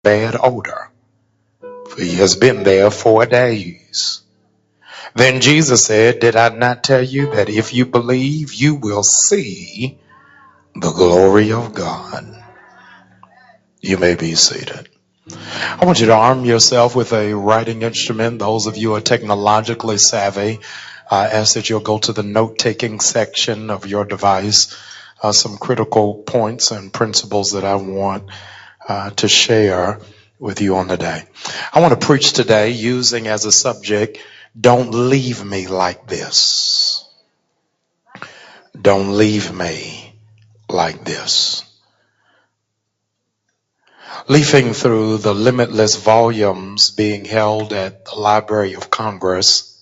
bad odor, for he has been there 4 days. Then Jesus said, did I not tell you that if you believe, you will see the glory of God? You may be seated. I want you to arm yourself with a writing instrument. Those of you who are technologically savvy, I ask that you'll go to the note-taking section of your device. Some critical points and principles that I want to share with you on the day. I want to preach today using as a subject, don't leave me like this. Don't leave me like this. Leafing through the limitless volumes being held at the Library of Congress,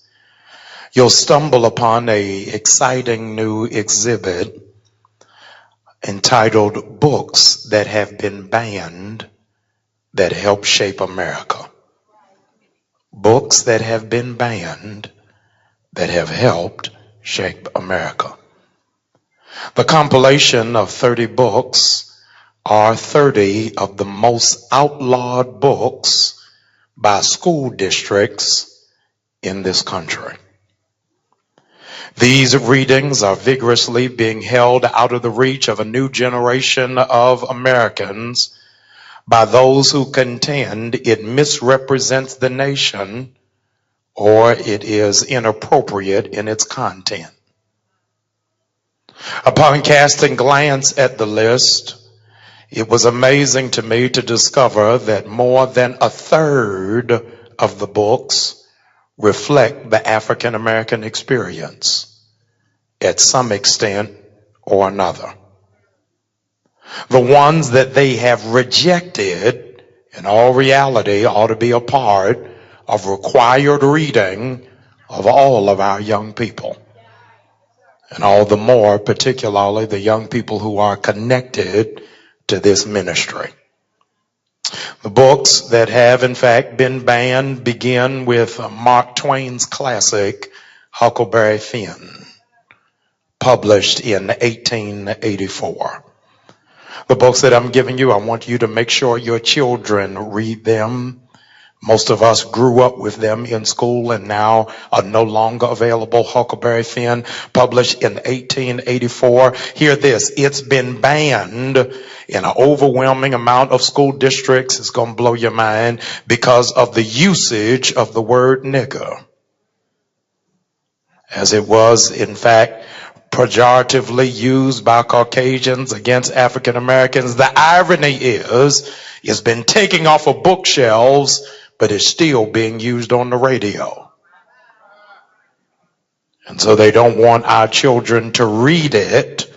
you'll stumble upon a exciting new exhibit entitled Books That Have Been Banned That Help Shape America. Books that have been banned that have helped shape America. The compilation of 30 books are 30 of the most outlawed books by school districts in this country. These readings are vigorously being held out of the reach of a new generation of Americans by those who contend it misrepresents the nation or it is inappropriate in its content. Upon casting glance at the list, it was amazing to me to discover that more than a third of the books reflect the African American experience at some extent or another. The ones that they have rejected, in all reality, ought to be a part of required reading of all of our young people. And all the more, particularly the young people who are connected to this ministry. The books that have in fact been banned begin with Mark Twain's classic Huckleberry Finn, published in 1884. The books that I'm giving you, I want you to make sure your children read them. Most of us grew up with them in school and now are no longer available. Huckleberry Finn, published in 1884. Hear this, it's been banned in an overwhelming amount of school districts. It's going to blow your mind because of the usage of the word nigger. As it was, in fact, pejoratively used by Caucasians against African Americans. The irony is, it's been taken off of bookshelves, but it's still being used on the radio. And so they don't want our children to read it.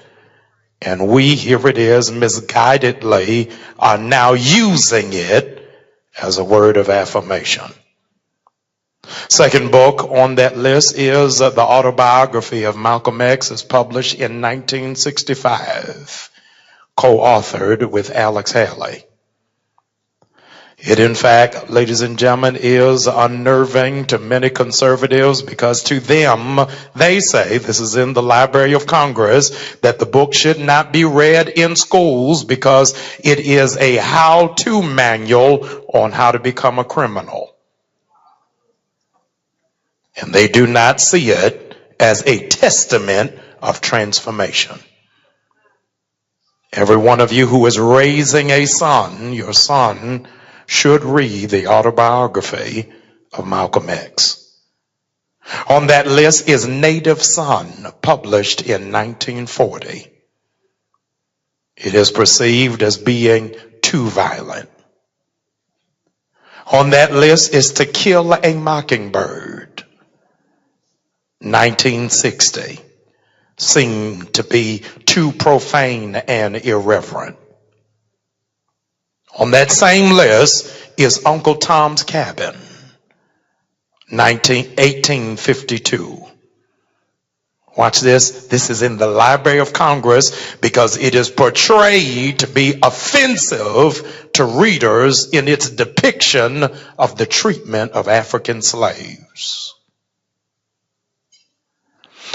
And we, here it is, misguidedly are now using it as a word of affirmation. Second book on that list is the autobiography of Malcolm X. It's published in 1965, co-authored with Alex Haley. It, in fact, ladies and gentlemen, is unnerving to many conservatives because to them, they say, this is in the Library of Congress, that the book should not be read in schools because it is a how-to manual on how to become a criminal. And they do not see it as a testament of transformation. Every one of you who is raising a son, your son should read the autobiography of Malcolm X. On that list is Native Son, published in 1940. It is perceived as being too violent. On that list is To Kill a Mockingbird, 1960, seen to be too profane and irreverent. On that same list is Uncle Tom's Cabin, 1852. Watch this. This is in the Library of Congress because it is portrayed to be offensive to readers in its depiction of the treatment of African slaves.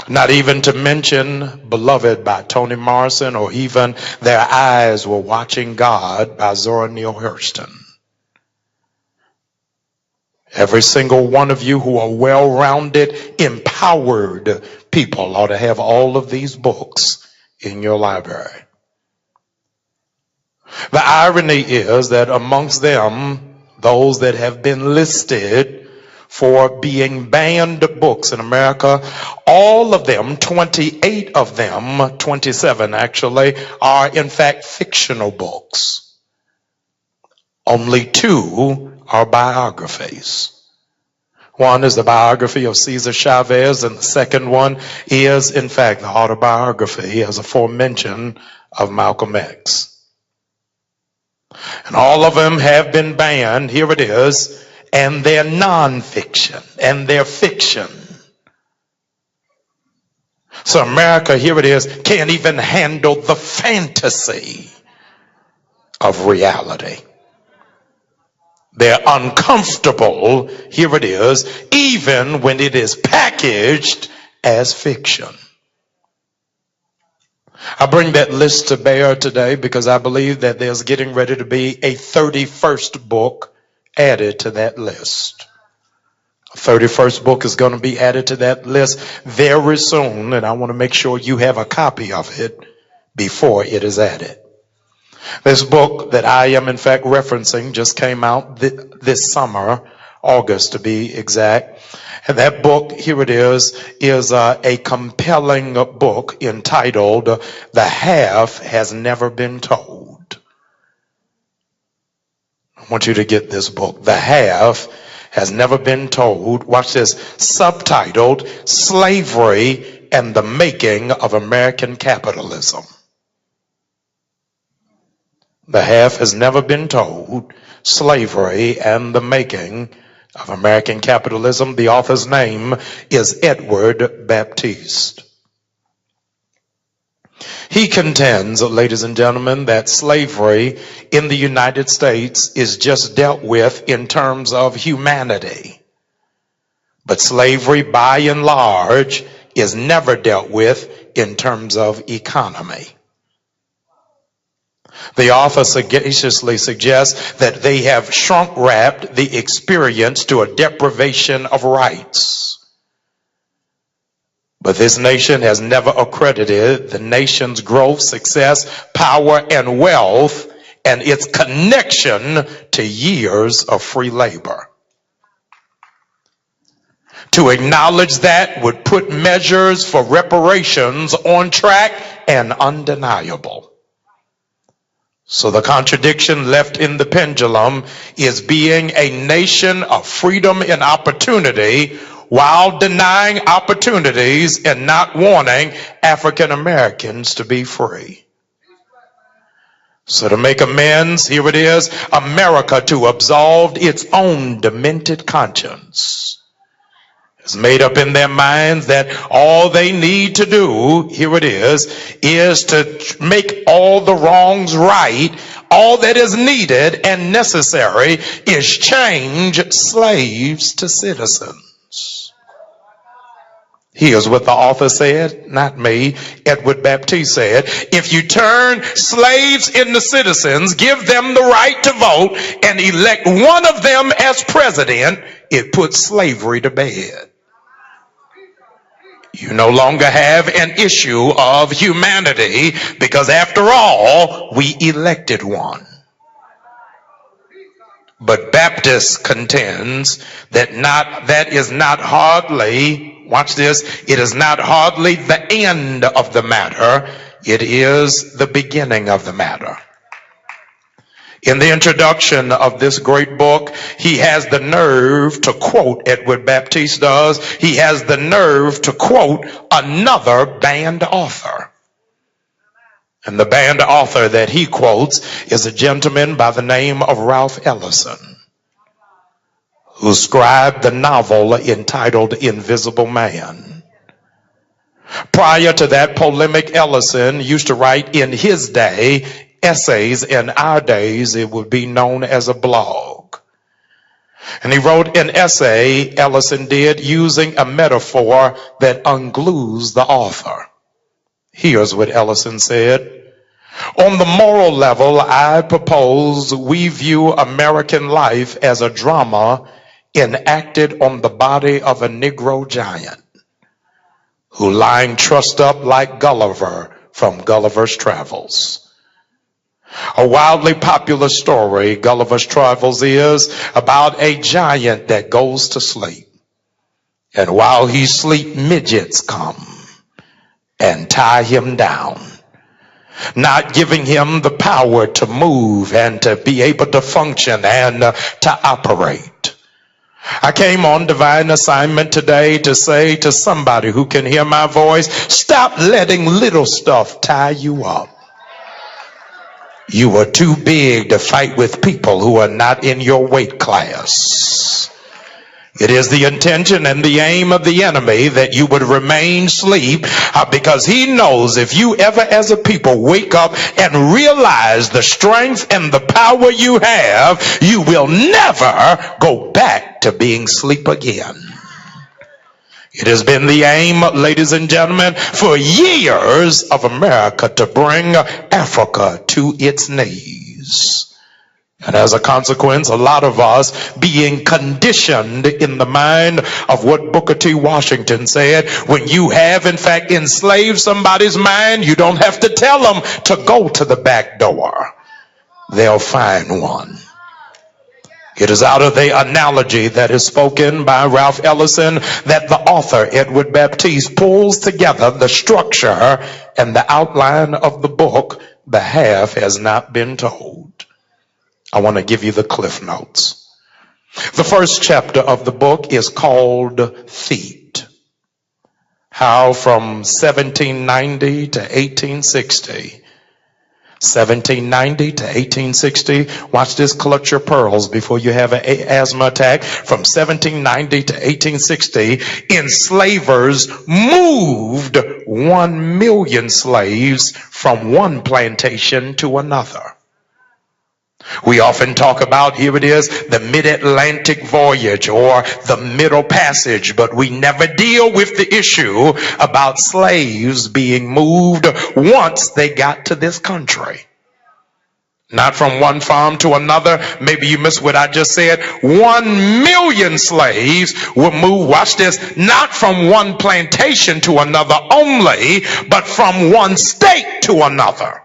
Not even to mention Beloved by Toni Morrison or even Their Eyes Were Watching God by Zora Neale Hurston. Every single one of you who are well-rounded, empowered people ought to have all of these books in your library. The irony is that amongst them, those that have been listed for being banned books in America, all of them, 28 of them, 27 actually, are in fact fictional books. Only 2 are biographies. One is the biography of Cesar Chavez, and the second one is, in fact, the autobiography, as aforementioned, of Malcolm X. And all of them have been banned. Here it is. And they're nonfiction, and they're fiction. So America, here it is, can't even handle the fantasy of reality. They're uncomfortable, here it is, even when it is packaged as fiction. I bring that list to bear today because I believe that there's getting ready to be a 31st book added to that list. A 31st book is going to be added to that list very soon, and I want to make sure you have a copy of it before it is added. This book that I am in fact referencing just came out this summer, August to be exact. And that book, here it is a compelling book entitled The Half Has Never Been Told. I want you to get this book, The Half Has Never Been Told. Watch this, subtitled Slavery and the Making of American Capitalism. The Half Has Never Been Told, Slavery and the Making of American Capitalism. The author's name is Edward Baptiste. He contends, ladies and gentlemen, that slavery in the United States is just dealt with in terms of humanity. But slavery, by and large, is never dealt with in terms of economy. The author sagaciously suggests that they have shrunk-wrapped the experience to a deprivation of rights. But this nation has never accredited the nation's growth, success, power, and wealth, and its connection to years of free labor. To acknowledge that would put measures for reparations on track and undeniable. So the contradiction left in the pendulum is being a nation of freedom and opportunity while denying opportunities and not wanting African Americans to be free. So to make amends, here it is, America to absolve its own demented conscience. It's made up in their minds that all they need to do, here it is to make all the wrongs right. All that is needed and necessary is change slaves to citizens. Here's what the author said, not me, Edward Baptiste said, if you turn slaves into citizens, give them the right to vote, and elect one of them as president, it puts slavery to bed. You no longer have an issue of humanity because after all, we elected one. But Baptist contends that is not hardly, watch this, it is not hardly the end of the matter, it is the beginning of the matter. In the introduction of this great book, he has the nerve to quote, Edward Baptiste does, he has the nerve to quote another banned author. And the banned author that he quotes is a gentleman by the name of Ralph Ellison, who scribed the novel entitled Invisible Man. Prior to that, polemic Ellison used to write in his day essays. In our days, it would be known as a blog. And he wrote an essay, Ellison did, using a metaphor that unglues the author. Here's what Ellison said. On the moral level, I propose we view American life as a drama enacted on the body of a Negro giant who lying trussed up like Gulliver from Gulliver's Travels. A wildly popular story, Gulliver's Travels, is about a giant that goes to sleep. And while he sleeps, midgets come and tie him down, not giving him the power to move and to be able to function and to operate. I came on divine assignment today to say to somebody who can hear my voice, stop letting little stuff tie you up. You are too big to fight with people who are not in your weight class. It is the intention and the aim of the enemy that you would remain asleep, because he knows if you ever as a people wake up and realize the strength and the power you have, you will never go back to being asleep again. It has been the aim, ladies and gentlemen, for years of America to bring Africa to its knees. And as a consequence, a lot of us being conditioned in the mind of what Booker T. Washington said, when you have in fact enslaved somebody's mind, you don't have to tell them to go to the back door. They'll find one. It is out of the analogy that is spoken by Ralph Ellison that the author, Edward Baptiste, pulls together the structure and the outline of the book, The Half Has Not Been Told. I want to give you the cliff notes. The first chapter of the book is called Feet. How from 1790 to 1860, 1790 to 1860, watch this, clutch your pearls before you have an asthma attack. From 1790 to 1860, enslavers moved 1 million slaves from one plantation to another. We often talk about, here it is, the mid-Atlantic voyage or the Middle Passage, but we never deal with the issue about slaves being moved once they got to this country. Not from one farm to another. Maybe you missed what I just said. 1 million slaves were moved, watch this, not from one plantation to another only, but from one state to another.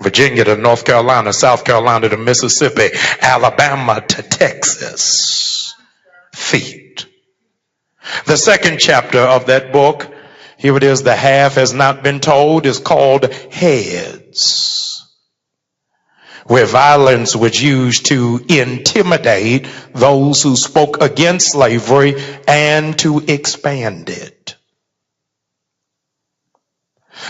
Virginia to North Carolina, South Carolina to Mississippi, Alabama to Texas. Feet. The second chapter of that book, here it is, The Half Has Not Been Told, is called Heads, where violence was used to intimidate those who spoke against slavery and to expand it.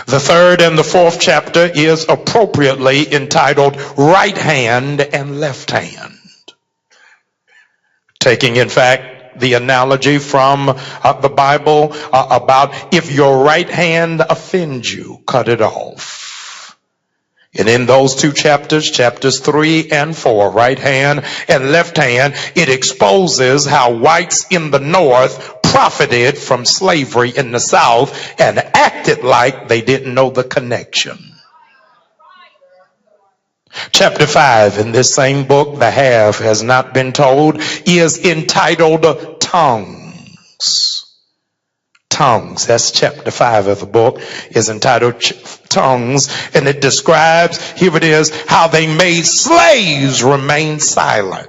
The third and the fourth chapter is appropriately entitled Right Hand and Left Hand, taking in fact the analogy from the Bible about if your right hand offends you, cut it off. And in those two chapters, chapters 3 and 4, right hand and left hand, it exposes how whites in the North profited from slavery in the South and acted like they didn't know the connection. Chapter 5 in this same book, The Half Has Not Been Told, is entitled Tongues. Tongues, that's chapter 5 of the book, is entitled Tongues, and it describes, here it is, how they made slaves remain silent.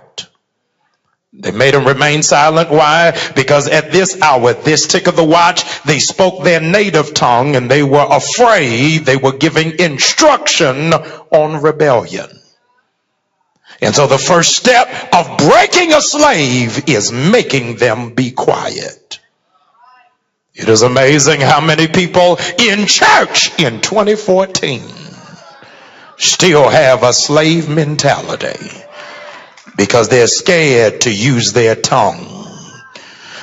They made them remain silent. Why? Because at this hour, this tick of the watch, they spoke their native tongue and they were afraid. They were giving instruction on rebellion. And so the first step of breaking a slave is making them be quiet. It is amazing how many people in church in 2014 still have a slave mentality, because they're scared to use their tongue.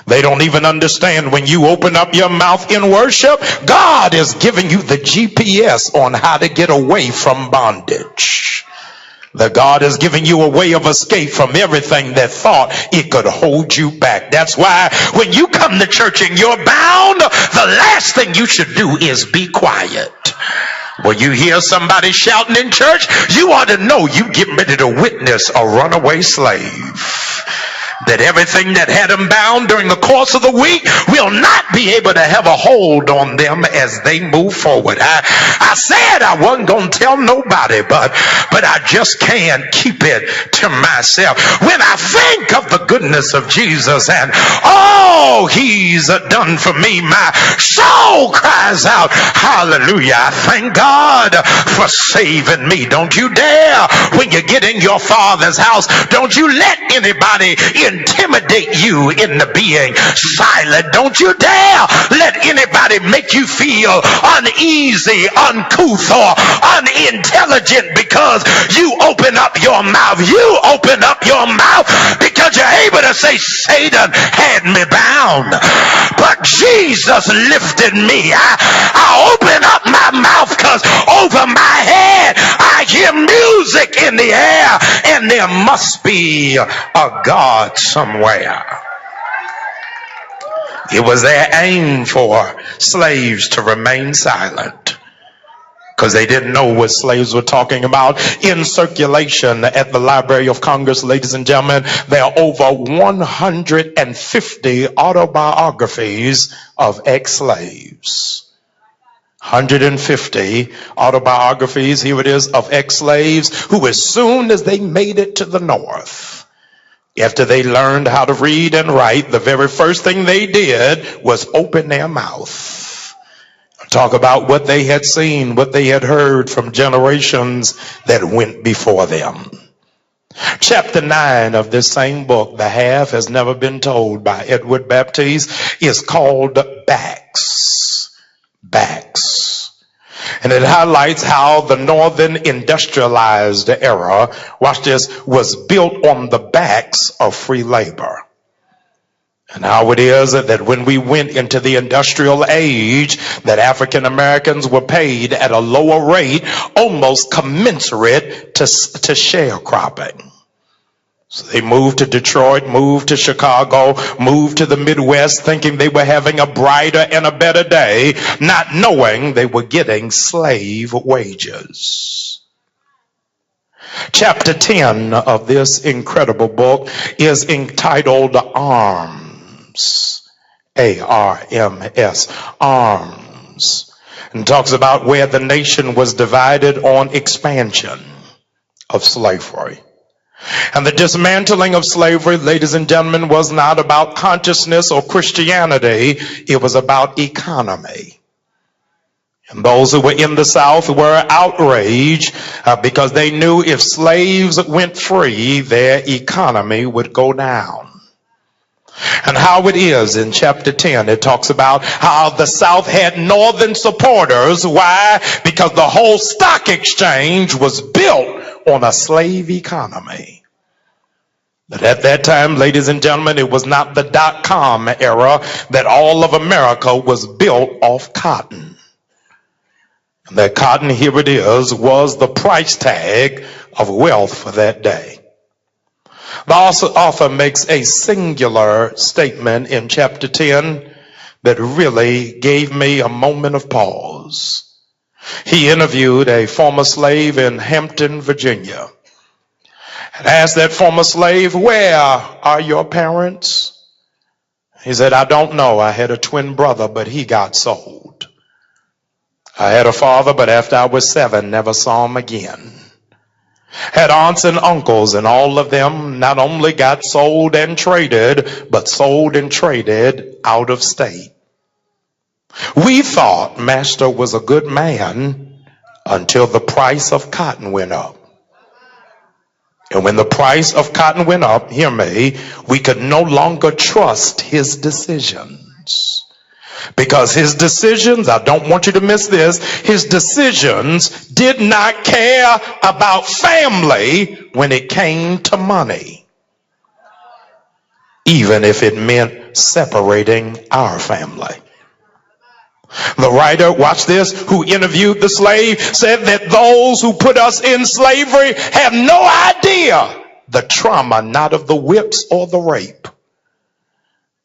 They don't even understand when you open up your mouth in worship, God is giving you the GPS on how to get away from bondage. That God is giving you a way of escape from everything that thought it could hold you back. That's why when you come to church and you're bound, the last thing you should do is be quiet. When you hear somebody shouting in church, you ought to know you getting ready to witness a runaway slave. that everything that had them bound during the course of the week will not be able to have a hold on them as they move forward. I said I wasn't going to tell nobody, but I just can't keep it to myself. When I think of the goodness of Jesus and all he's done for me, my soul cries out, hallelujah. I thank God for saving me. Don't you dare, when you get in your Father's house, don't you let anybody intimidate you into being silent. Don't you dare let anybody make you feel uneasy, uncouth, or unintelligent because you open up your mouth. You open up your mouth because you're able to say, Satan had me bound, but Jesus lifted me. I open up my mouth because over my head I hear music in the air, and there must be a God somewhere. It was their aim for slaves to remain silent because they didn't know what slaves were talking about. In circulation at the Library of Congress, ladies and gentlemen, there are over 150 autobiographies of ex-slaves. 150 autobiographies, here it is, of ex-slaves who, as soon as they made it to the North, after they learned how to read and write, the very first thing they did was open their mouth. Talk about what they had seen, what they had heard from generations that went before them. Chapter 9 of this same book, The Half Has Never Been Told by Edward Baptiste, is called Backs. Backs. And it highlights how the northern industrialized era, watch this, was built on the backs of free labor. And how it is that when we went into the industrial age, that African Americans were paid at a lower rate, almost commensurate to sharecropping. So they moved to Detroit, moved to Chicago, moved to the Midwest, thinking they were having a brighter and a better day, not knowing they were getting slave wages. Chapter 10 of this incredible book is entitled Arms. A-R-M-S. Arms. And talks about where the nation was divided on expansion of slavery. And the dismantling of slavery, ladies and gentlemen, was not about consciousness or Christianity. It was about economy. And those who were in the South were outraged because they knew if slaves went free, their economy would go down. And how it is in chapter 10, it talks about how the South had northern supporters. Why? Because the whole stock exchange was built on a slave economy. But at that time, ladies and gentlemen, it was not the .com era that all of America was built off cotton. And that cotton, here it is, was the price tag of wealth for that day. The author makes a singular statement in chapter 10 that really gave me a moment of pause. He interviewed a former slave in Hampton, Virginia, and asked that former slave, "Where are your parents?" He said, "I don't know. I had a twin brother, but he got sold. I had a father, but after I was 7, never saw him again. Had aunts and uncles, and all of them not only got sold and traded, but sold and traded out of state. We thought Master was a good man until the price of cotton went up. And when the price of cotton went up, hear me, we could no longer trust his decisions. Because his decisions, I don't want you to miss this, his decisions did not care about family when it came to money, even if it meant separating our family." The writer, watch this, who interviewed the slave, said that those who put us in slavery have no idea the trauma, not of the whips or the rape,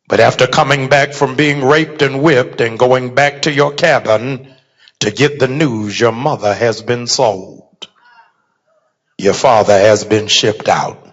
but after coming back from being raped and whipped and going back to your cabin to get the news your mother has been sold, your father has been shipped out.